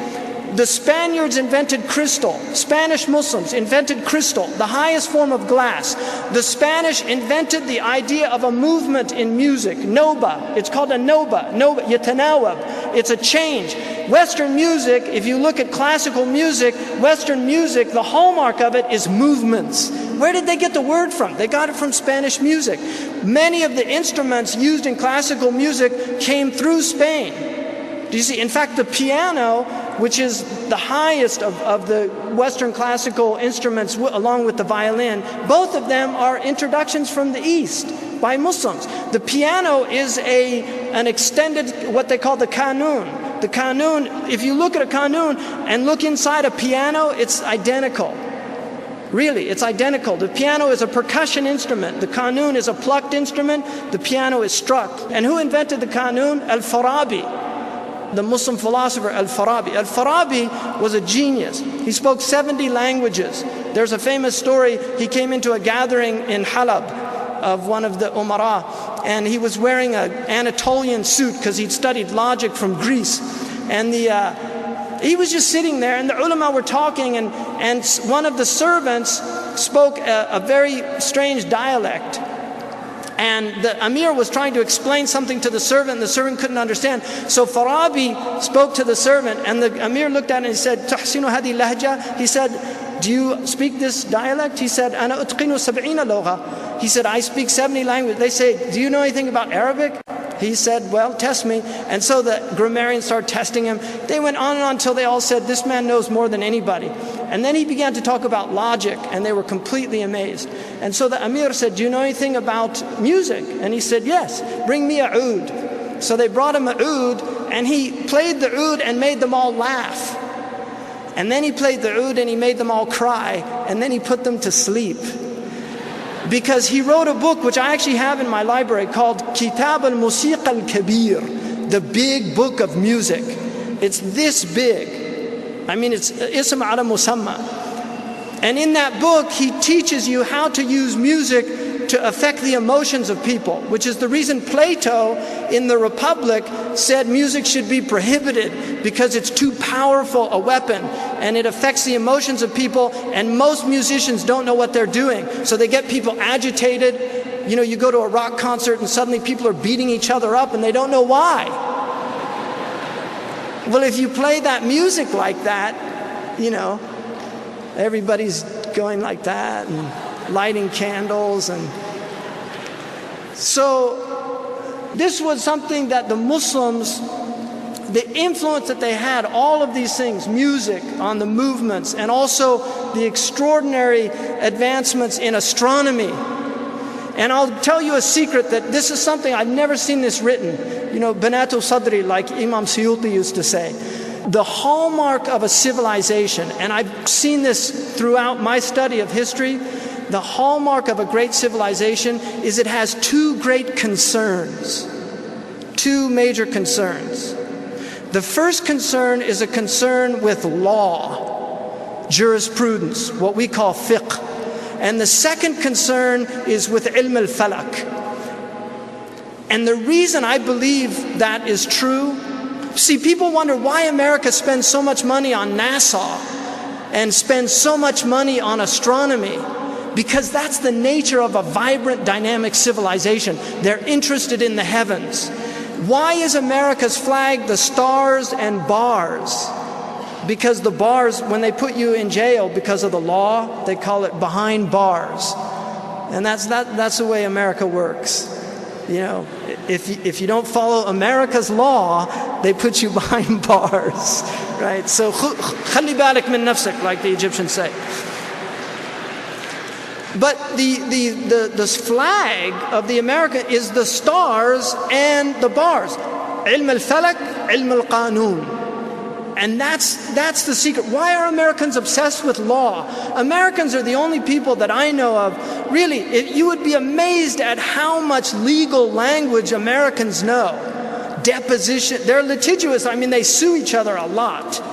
The Spaniards invented crystal. Spanish Muslims invented crystal, the highest form of glass. The Spanish invented the idea of a movement in music, noba. It's called a noba, yatanawab. It's a change. Western music, if you look at classical music, Western music, the hallmark of it is movements. Where did they get the word from? They got it from Spanish music. Many of the instruments used in classical music came through Spain. Do you see? In fact, the piano, which is the highest of the Western classical instruments along with the violin, both of them are introductions from the East by Muslims. The piano is an extended, what they call the kanun. The kanun, if you look at a kanun and look inside a piano, it's identical. Really, it's identical. The piano is a percussion instrument. The kanun is a plucked instrument. The piano is struck. And who invented the kanun? Al-Farabi. The Muslim philosopher Al-Farabi. Al-Farabi was a genius. He spoke 70 languages. There's a famous story. He came into a gathering in Halab of one of the Umara, and he was wearing an Anatolian suit because he'd studied logic from Greece. And he was just sitting there, and the ulama were talking, and one of the servants spoke a very strange dialect. And the Amir was trying to explain something to the servant, and the servant couldn't understand. So Farabi spoke to the servant, and the Amir looked at him and he said, "Tuhsinu hadi lahja?" He said, "Do you speak this dialect?" He said, "Ana utqinu sab'ina lugha." He said, "I speak 70 languages." They say, "Do you know anything about Arabic?" He said, "Well, test me." And so the grammarians started testing him. They went on and on until they all said, "This man knows more than anybody." And then he began to talk about logic, and they were completely amazed. And so the Amir said, "Do you know anything about music?" And he said, "Yes, bring me a oud." So they brought him a oud, and he played the oud and made them all laugh. And then he played the oud and he made them all cry, and then he put them to sleep. because he wrote a book which I actually have in my library called Kitab al-Musiqa al-Kabir, the big book of music. It's this big. I mean, it's ism ala musamma. And in that book, he teaches you how to use music to affect the emotions of people, which is the reason Plato in the Republic said music should be prohibited, because it's too powerful a weapon and it affects the emotions of people, and most musicians don't know what they're doing. So they get people agitated. You know, you go to a rock concert and suddenly people are beating each other up and they don't know why. Well, if you play that music like that, you know, everybody's going like that and lighting candles. And so this was something that the Muslims, the influence that they had, all of these things, music on the movements, and also the extraordinary advancements in astronomy. And I'll tell you a secret, that this is something, I've never seen this written. You know, Banatu Sadri, like Imam Suyuti used to say. The hallmark of a civilization, and I've seen this throughout my study of history, the hallmark of a great civilization is it has two great concerns, two major concerns. The first concern is a concern with law, jurisprudence, what we call fiqh. And the second concern is with ilm al-falak. And the reason I believe that is true, see, people wonder why America spends so much money on NASA and spends so much money on astronomy. Because that's the nature of a vibrant, dynamic civilization. They're interested in the heavens. Why is America's flag the stars and bars? Because the bars, when they put you in jail because of the law, they call it behind bars. And that's the way America works. You know, if you don't follow America's law, they put you behind bars, right? So, khali balik min nafsik, like the Egyptians say. But the flag of the America is the stars and the bars. Ilm al-falak, ilm al-qanun. And that's the secret. Why are Americans obsessed with law? Americans are the only people that I know of, really, you would be amazed at how much legal language Americans know. Deposition, they're litigious, I mean, they sue each other a lot.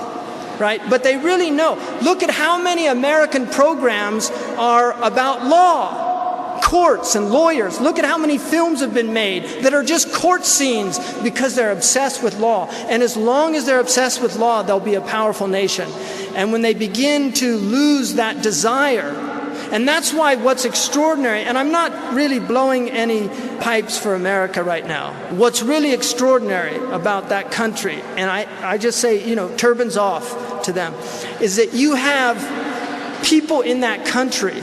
Right? But they really know. Look at how many American programs are about law, courts and lawyers. Look at how many films have been made that are just court scenes, because they're obsessed with law. And as long as they're obsessed with law, they'll be a powerful nation. And when they begin to lose that desire, and that's why what's extraordinary, and I'm not really blowing any pipes for America right now. What's really extraordinary about that country, and I just say, you know, turbans off to them, is that you have people in that country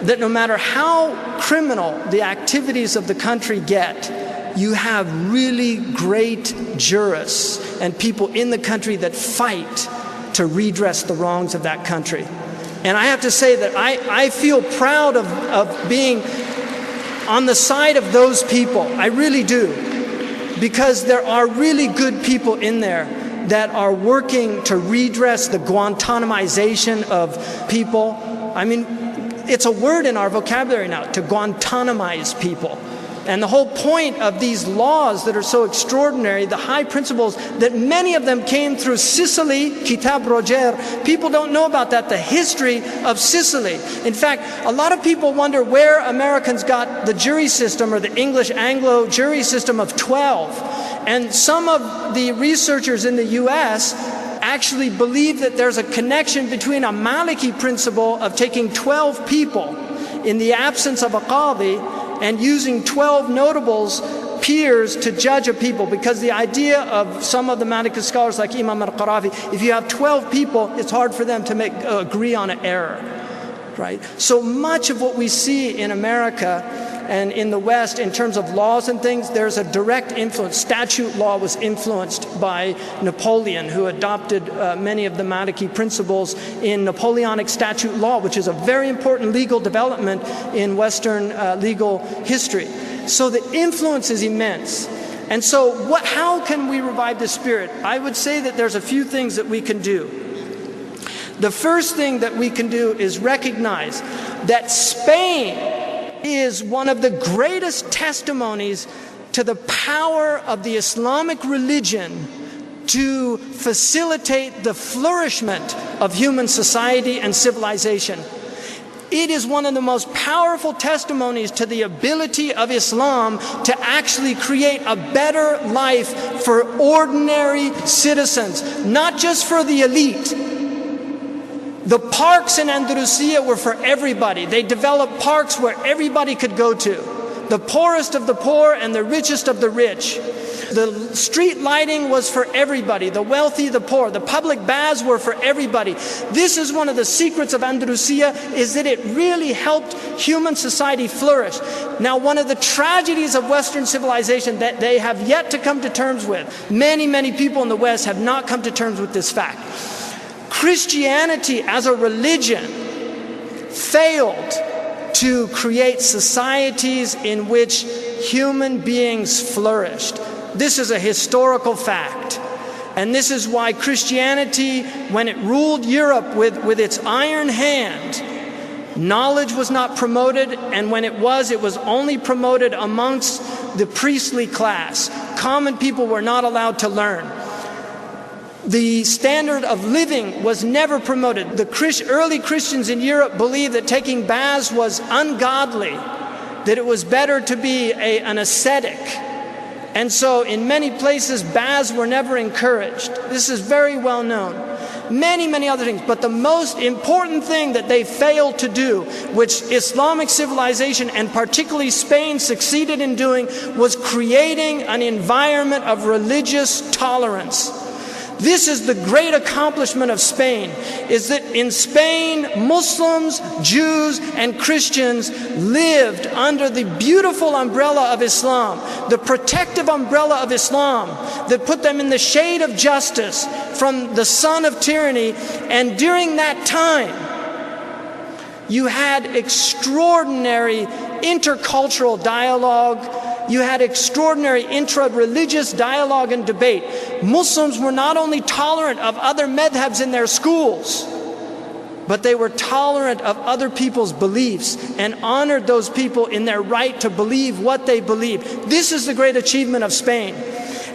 that no matter how criminal the activities of the country get, you have really great jurists and people in the country that fight to redress the wrongs of that country. And I have to say that I feel proud of being on the side of those people. I really do. Because there are really good people in there that are working to redress the Guantanamization of people. I mean, it's a word in our vocabulary now, to Guantanamize people. And the whole point of these laws that are so extraordinary, the high principles, that many of them came through Sicily, Kitab Roger. People don't know about that, the history of Sicily. In fact, a lot of people wonder where Americans got the jury system, or the English Anglo jury system of 12. And some of the researchers in the US actually believe that there's a connection between a Maliki principle of taking 12 people in the absence of a qadi, and using 12 notables, peers, to judge a people. Because the idea of some of the Maliki scholars like Imam al-Qarafi, if you have 12 people, it's hard for them to agree on an error. Right? So much of what we see in America and in the West in terms of laws and things, there's a direct influence. Statute law was influenced by Napoleon, who adopted many of the Maliki principles in Napoleonic statute law, which is a very important legal development in Western legal history. So the influence is immense. And so how can we revive the spirit? I would say that there's a few things that we can do. The first thing that we can do is recognize that Spain is one of the greatest testimonies to the power of the Islamic religion to facilitate the flourishment of human society and civilization. It is one of the most powerful testimonies to the ability of Islam to actually create a better life for ordinary citizens, not just for the elite. The parks in Andalusia were for everybody. They developed parks where everybody could go to. The poorest of the poor and the richest of the rich. The street lighting was for everybody, the wealthy, the poor. The public baths were for everybody. This is one of the secrets of Andalusia, is that it really helped human society flourish. Now, one of the tragedies of Western civilization that they have yet to come to terms with, many people in the West have not come to terms with this fact. Christianity as a religion failed to create societies in which human beings flourished. This is a historical fact. And this is why Christianity, when it ruled Europe with its iron hand, knowledge was not promoted, and when it was only promoted amongst the priestly class. Common people were not allowed to learn. The standard of living was never promoted. The early Christians in Europe believed that taking baths was ungodly, that it was better to be an ascetic. And so in many places, baths were never encouraged. This is very well known. Many other things. But the most important thing that they failed to do, which Islamic civilization and particularly Spain succeeded in doing, was creating an environment of religious tolerance. This is the great accomplishment of Spain, is that in Spain, Muslims, Jews, and Christians lived under the beautiful umbrella of Islam, the protective umbrella of Islam that put them in the shade of justice from the sun of tyranny. And during that time, you had extraordinary intercultural dialogue. You had extraordinary intra-religious dialogue and debate. Muslims were not only tolerant of other madhabs in their schools, but they were tolerant of other people's beliefs and honored those people in their right to believe what they believed. This is the great achievement of Spain.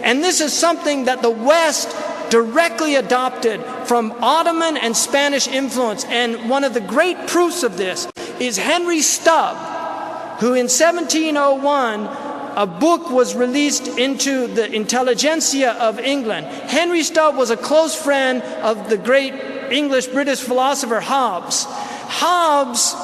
And this is something that the West directly adopted from Ottoman and Spanish influence. And one of the great proofs of this is Henry Stubb, who in 1701, a book was released into the intelligentsia of England. Henry Stubb was a close friend of the great English-British philosopher Hobbes. Hobbes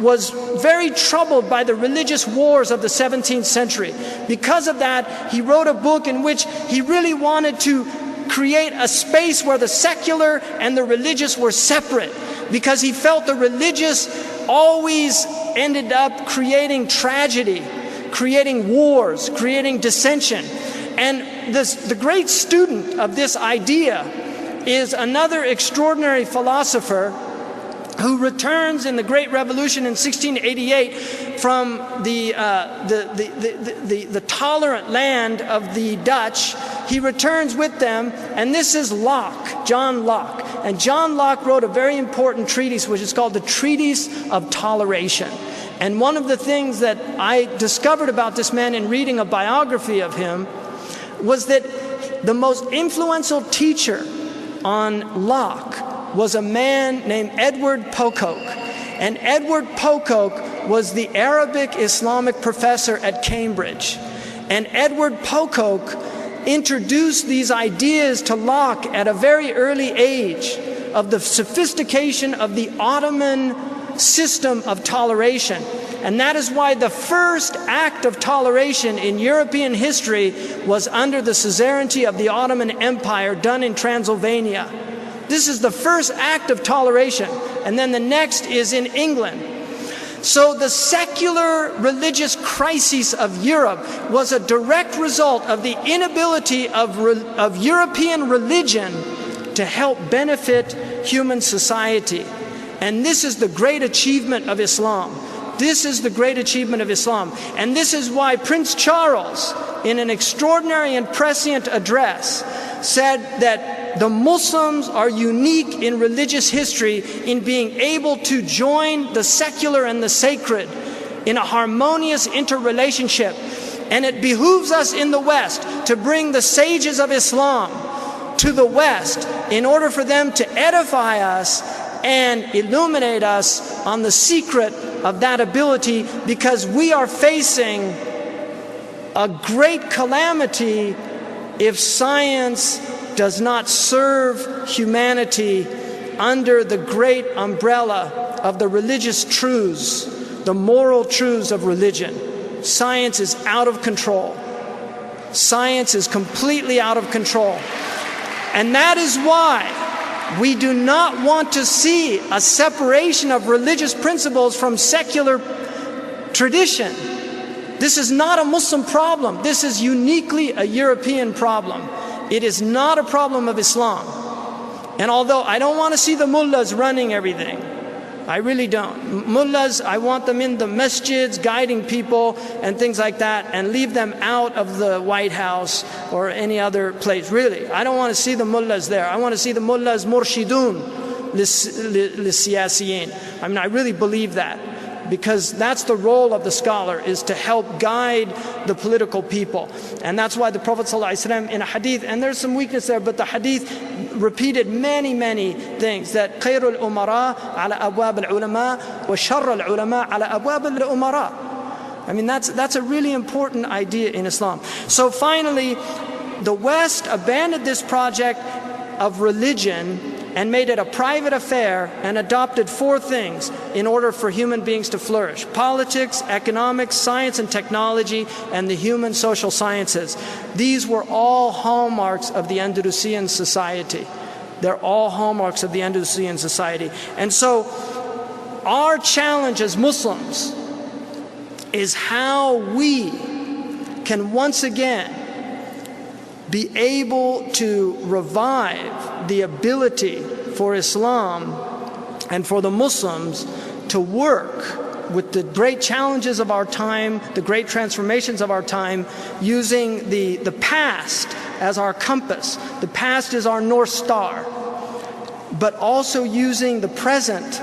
was very troubled by the religious wars of the 17th century. Because of that, he wrote a book in which he really wanted to create a space where the secular and the religious were separate, because he felt the religious always ended up creating tragedy, creating wars, creating dissension. And the great student of this idea is another extraordinary philosopher who returns in the Great Revolution in 1688 from the tolerant land of the Dutch. He returns with them, and this is Locke, John Locke. And John Locke wrote a very important treatise, which is called the Treatise of Toleration. And one of the things that I discovered about this man in reading a biography of him was that the most influential teacher on Locke was a man named Edward Pocock. And Edward Pocock was the Arabic Islamic professor at Cambridge. And Edward Pocock introduced these ideas to Locke at a very early age of the sophistication of the Ottoman system of toleration. And that is why the first act of toleration in European history was under the suzerainty of the Ottoman Empire, done in Transylvania. This is the first act of toleration. And then the next is in England. So the secular religious crisis of Europe was a direct result of the inability of European religion to help benefit human society. And this is the great achievement of Islam. This is the great achievement of Islam. And this is why Prince Charles, in an extraordinary and prescient address, said that the Muslims are unique in religious history in being able to join the secular and the sacred in a harmonious interrelationship. And it behooves us in the West to bring the sages of Islam to the West in order for them to edify us and illuminate us on the secret of that ability, because we are facing a great calamity if science does not serve humanity under the great umbrella of the religious truths, the moral truths of religion. Science is out of control. Science is completely out of control. And that is why we do not want to see a separation of religious principles from secular tradition. This is not a Muslim problem. This is uniquely a European problem. It is not a problem of Islam. And although I don't want to see the mullahs running everything, I really don't. Mullahs, I want them in the masjids, guiding people and things like that, and leave them out of the White House or any other place. Really, I don't want to see the mullahs there. I want to see the mullahs murshidun lissiyasiyin. I mean, I really believe that, because that's the role of the scholar, is to help guide the political people. And that's why the Prophet ﷺ in a hadith, and there's some weakness there, but the hadith repeated many things, that khairul umara ala abwab al-ulama wa sharr al-ulama ala abwab al-umara. I mean, that's a really important idea in Islam. So finally, the West abandoned this project of religion and made it a private affair and adopted 4 things in order for human beings to flourish: politics, economics, science and technology, and the human social sciences. These were all hallmarks of the Andalusian society. They're all hallmarks of the Andalusian society. And so our challenge as Muslims is how we can once again be able to revive the ability for Islam and for the Muslims to work with the great challenges of our time, the great transformations of our time, using the past as our compass. The past is our North Star, but also using the present,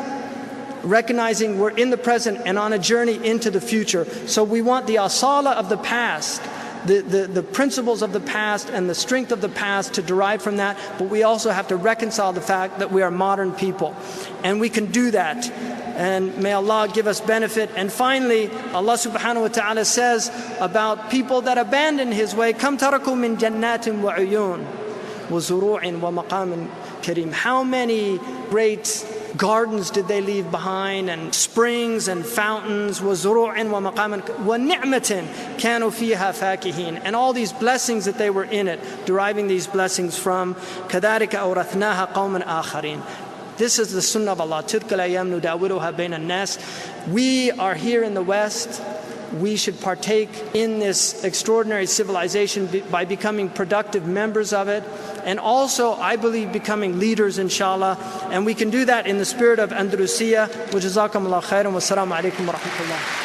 recognizing we're in the present and on a journey into the future. So we want the asala of the past, the principles of the past and the strength of the past to derive from that, but we also have to reconcile the fact that we are modern people. And we can do that. And may Allah give us benefit. And finally, Allah subhanahu wa ta'ala says about people that abandon His way, كَمْ تَرَكُوا مِنْ جَنَّاتٍ وَعُيُونٍ وَزُرُوعٍ وَمَقَامٍ كَرِيمٍ. How many great gardens did they leave behind, and springs and fountains, وَزُرُوعٍ وَمَقَامٍ وَنِعْمَةٍ كَانُوا فِيهَا فَاكِهِينَ, and all these blessings that they were in it, deriving these blessings from كَذَلِكَ أَوْرَثْنَاهَا قَوْمًا آخَرِينَ. This is the sunnah of Allah. تِلْكَ الْأَيَّامُ نُدَاوِلُهَا بَيْنَ النَّاسِ. We are here in the West. We should partake in this extraordinary civilization by becoming productive members of it, and also, I believe, becoming leaders, inshallah. And we can do that in the spirit of Andalusia. Wa jazakumullah khairan wa assalamu alaikum wa rahmatullah.